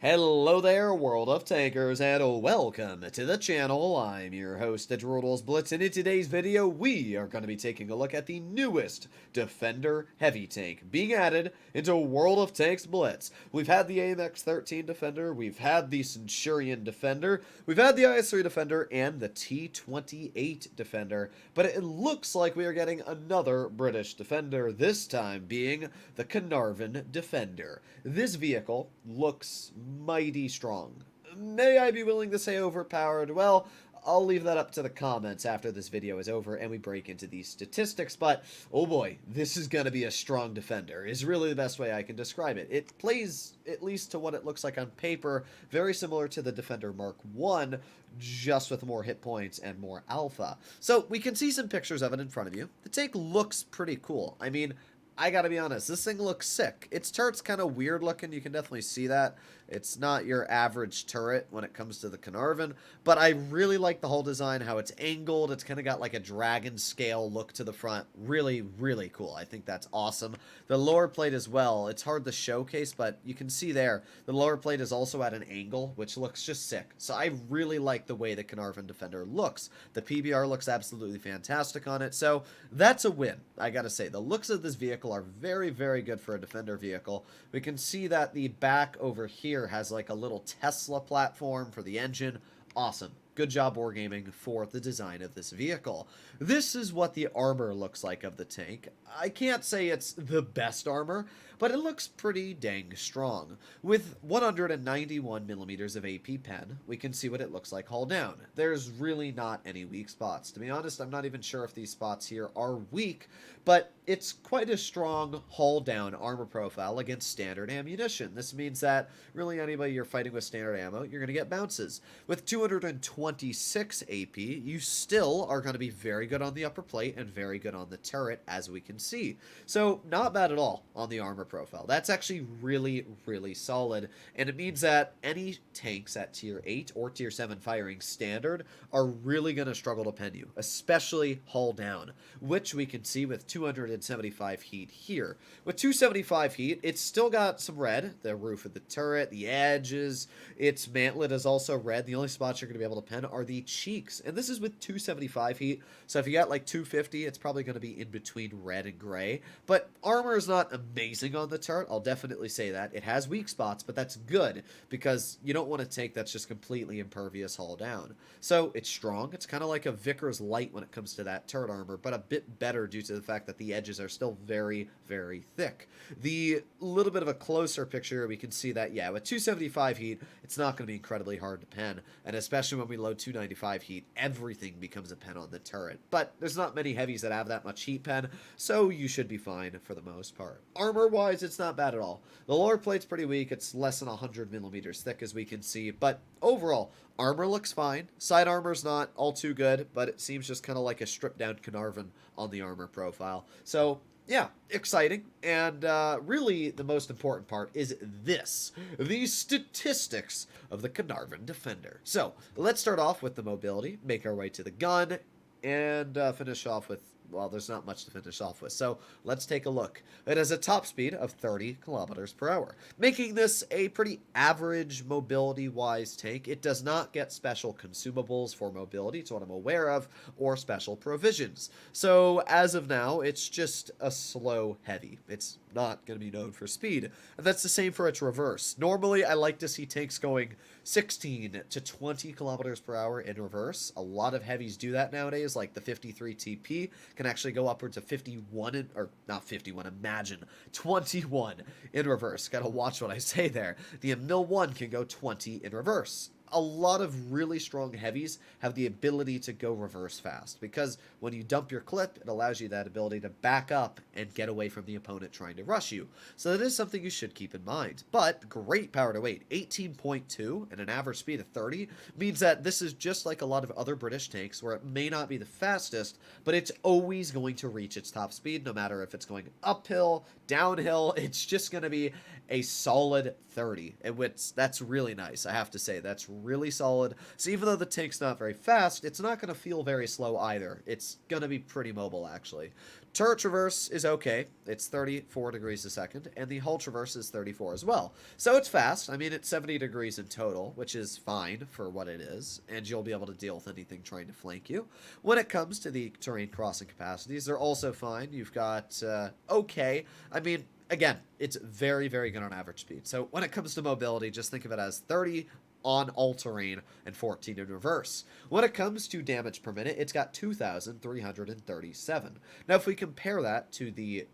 Hello there, World of Tankers, and welcome to the channel. I'm your host, the Droodles Blitz, and in today's video, we are going to be taking a look at the newest Defender Heavy Tank being added into World of Tanks Blitz. We've had the AMX-13 Defender, we've had the Centurion Defender, we've had the IS-3 Defender, and the T-28 Defender, but it looks like we are getting another British Defender, this time being the Caernarvon Defender. This vehicle looks mighty strong. May I be willing to say overpowered? Well, I'll leave that up to the comments after this video is over and we break into these statistics, but oh boy, this is going to be a strong defender, is really the best way I can describe it. It plays, at least to what it looks like on paper, very similar to the Defender Mark I, just with more hit points and more alpha. So we can see some pictures of it in front of you. The tank looks pretty cool. I mean, I gotta be honest, this thing looks sick. Its turret's kind of weird looking, you can definitely see that. It's not your average turret when it comes to the Caernarvon, but I really like the whole design, how it's angled. It's kind of got like a dragon scale look to the front. Really, really cool. I think that's awesome. The lower plate as well, it's hard to showcase, but you can see there, the lower plate is also at an angle, which looks just sick. So I really like the way the Caernarvon Defender looks. The PBR looks absolutely fantastic on it, so that's a win, I gotta say. The looks of this vehicle are very, very good for a Defender vehicle. We can see that the back over here has like a little Tesla platform for the engine. Awesome. Good job Wargaming for the design of this vehicle. This is what the armor looks like of the tank. I can't say it's the best armor, but it looks pretty dang strong. With 191 millimeters of AP pen, we can see what it looks like hull down. There's really not any weak spots. To be honest, I'm not even sure if these spots here are weak, but it's quite a strong hull down armor profile against standard ammunition. This means that really anybody you're fighting with standard ammo, you're going to get bounces. With 226 AP, you still are going to be very good on the upper plate and very good on the turret, as we can see. So not bad at all on the armor profile. That's actually really, really solid, and it means that any tanks at tier 8 or tier 7 firing standard are really going to struggle to pen you, especially hull down, which we can see with 275 heat here. With 275 heat, it's still got some red, the roof of the turret, the edges, its mantlet is also red. The only spots you're going to be able to pen are the cheeks, and this is with 275 heat, so if you got like 250, it's probably going to be in between red and gray, but armor is not amazing on the turret, I'll definitely say that. It has weak spots, but that's good, because you don't want a tank that's just completely impervious hull down. So it's strong, it's kind of like a Vickers Light when it comes to that turret armor, but a bit better due to the fact that the edges are still very, very thick. The little bit of a closer picture, we can see that, yeah, with 275 heat, it's not going to be incredibly hard to pen, and especially when we load 295 heat, everything becomes a pen on the turret. But there's not many heavies that have that much heat pen, so you should be fine for the most part. Armor-wise, it's not bad at all. The lower plate's pretty weak, it's less than 100 millimeters thick as we can see, but overall, armor looks fine. Side armor's not all too good, but it seems just kind of like a stripped-down Caernarvon on the armor profile. So yeah, exciting, and really the most important part is this, the statistics of the Caernarvon Defender. So let's start off with the mobility, make our way to the gun, and finish off with, well, there's not much to finish off with, so let's take a look. It has a top speed of 30 kilometers per hour, making this a pretty average mobility-wise tank. It does not get special consumables for mobility, to what I'm aware of, or special provisions. So as of now, it's just a slow heavy. It's not going to be known for speed, and that's the same for its reverse. Normally, I like to see tanks going 16 to 20 kilometers per hour in reverse. A lot of heavies do that nowadays, like the 53 TP can actually go upwards of 51, or not 51, imagine, 21 in reverse. Gotta watch what I say there. The Mil 1 can go 20 in reverse. A lot of really strong heavies have the ability to go reverse fast, because when you dump your clip, it allows you that ability to back up and get away from the opponent trying to rush you. So that is something you should keep in mind. But great power to weight, 18.2 and an average speed of 30 means that this is just like a lot of other British tanks where it may not be the fastest, but it's always going to reach its top speed, no matter if it's going uphill, downhill. It's just going to be a solid 30, and that's really nice. I have to say, that's really solid. So even though the tank's not very fast, it's not going to feel very slow either. It's going to be pretty mobile, actually. Turret traverse is okay. It's 34 degrees a second, and the hull traverse is 34 as well. So it's fast. I mean, it's 70 degrees in total, which is fine for what it is, and you'll be able to deal with anything trying to flank you. When it comes to the terrain crossing capacities, they're also fine. You've got okay. I mean, again, it's very, very good on average speed. So when it comes to mobility, just think of it as 30 on all-terrain and 14 in reverse. When it comes to damage per minute, it's got 2,337. Now, if we compare that to the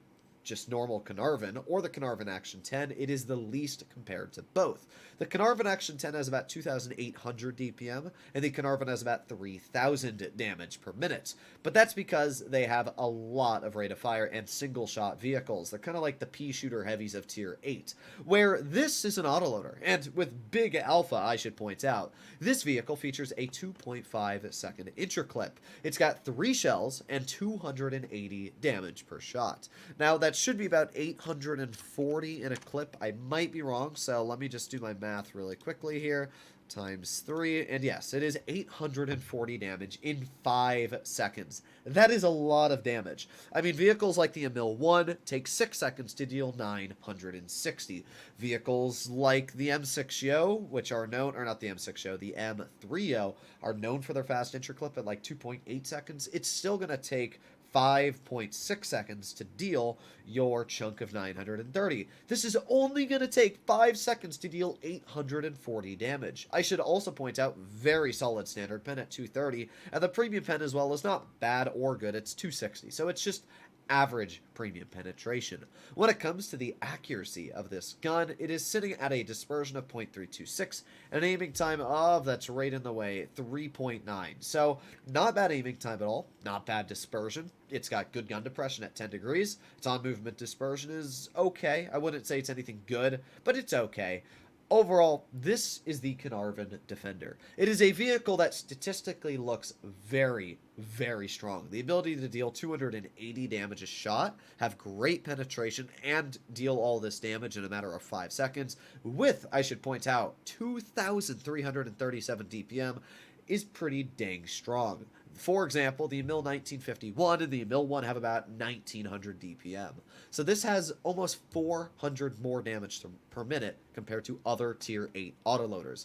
just normal Caernarvon or the Caernarvon Action 10, it is the least compared to both. The Caernarvon Action 10 has about 2,800 DPM, and the Caernarvon has about 3,000 damage per minute. But that's because they have a lot of rate of fire and single-shot vehicles. They're kind of like the pea-shooter heavies of Tier 8, where this is an autoloader. And with big alpha, I should point out, this vehicle features a 2.5-second interclip. It's got 3 shells and 280 damage per shot. Now, that should be about 840 in a clip. I might be wrong, so let me just do my math really quickly here. Times 3, and yes, it is 840 damage in 5 seconds. That is a lot of damage. I mean, vehicles like the Emil 1 take 6 seconds to deal 960. Vehicles like the M6Yo, which are known, or not the M6Yo, the M3Yo, are known for their fast interclip at like 2.8 seconds. It's still going to take 5.6 seconds to deal your chunk of 930. This is only going to take 5 seconds to deal 840 damage. I should also point out, very solid standard pen at 230, and the premium pen as well is not bad or good, it's 260, so it's just average premium penetration. When it comes to the accuracy of this gun, it is sitting at a dispersion of 0.326 and an aiming time of, that's right in the way, 3.9. So not bad aiming time at all, not bad dispersion. It's got good gun depression at 10 degrees. Its on-movement dispersion is okay. I wouldn't say it's anything good, but it's okay. Overall, this is the Caernarvon Defender. It is a vehicle that statistically looks very, very strong. The ability to deal 280 damage a shot, have great penetration, and deal all this damage in a matter of 5 seconds, with, I should point out, 2,337 DPM, is pretty dang strong. For example, the Emil 1951 and the Emil 1 have about 1,900 DPM. So this has almost 400 more damage per minute compared to other Tier 8 autoloaders.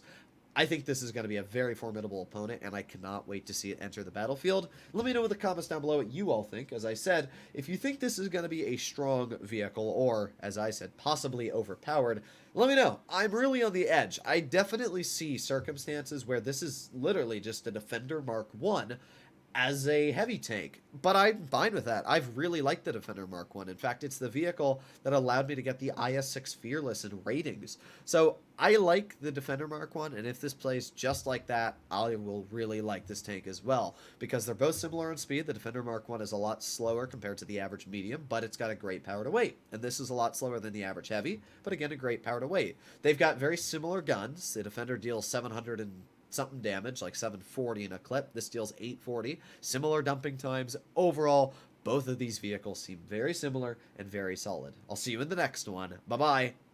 I think this is going to be a very formidable opponent, and I cannot wait to see it enter the battlefield. Let me know in the comments down below what you all think. As I said, if you think this is going to be a strong vehicle, or, as I said, possibly overpowered, let me know. I'm really on the edge. I definitely see circumstances where this is literally just a Defender Mark 1 as a heavy tank, but I'm fine with that. I've really liked the Defender Mark 1. In fact, it's the vehicle that allowed me to get the IS-6 Fearless in ratings. So I like the Defender Mark 1, and if this plays just like that, I will really like this tank as well, because they're both similar in speed. The Defender Mark 1 is a lot slower compared to the average medium, but it's got a great power to weight, and this is a lot slower than the average heavy, but again, a great power to weight. They've got very similar guns. The Defender deals 700 and something damage, like 740 in a clip. This deals 840. Similar dumping times. Overall, both of these vehicles seem very similar and very solid. I'll see you in the next one. Bye-bye.